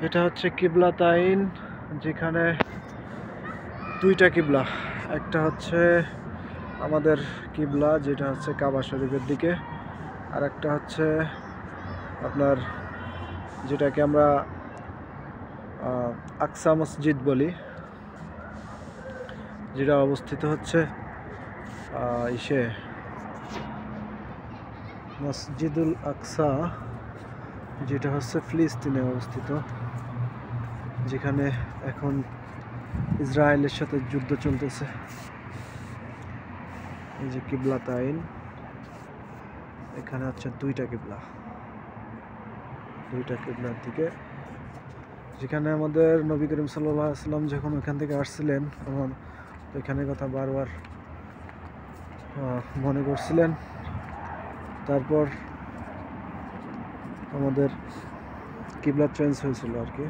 এটা হচ্ছে কিবলাতাইন, যেখানে দুইটা কিবলা। একটা হচ্ছে আমাদের কিবলা, যেটা হচ্ছে কাবা শরীফের দিকে, আর একটা হচ্ছে আপনার যেটাকে আমরা আকসা মসজিদ বলি, যেটা অবস্থিত হচ্ছে ইসে মসজিদুল আকসা, যেটা হচ্ছে ফিলিস্তিনে অবস্থিত, যেখানে এখন ইসরায়েলের সাথে যুদ্ধ চলতেছে। এই যে কিবলাতাইন, এখানে হচ্ছে দুইটা কিবলার দিকে, যেখানে আমাদের নবী করিম সাল্লাল্লাহু আলাইহি ওয়াসাল্লাম যখন ওখান থেকে আসছিলেন, তখন ওইখানের কথা বারবার মনে করছিলেন। তারপর আমাদের কিবলা চেঞ্জ হয়েছিল আর কি।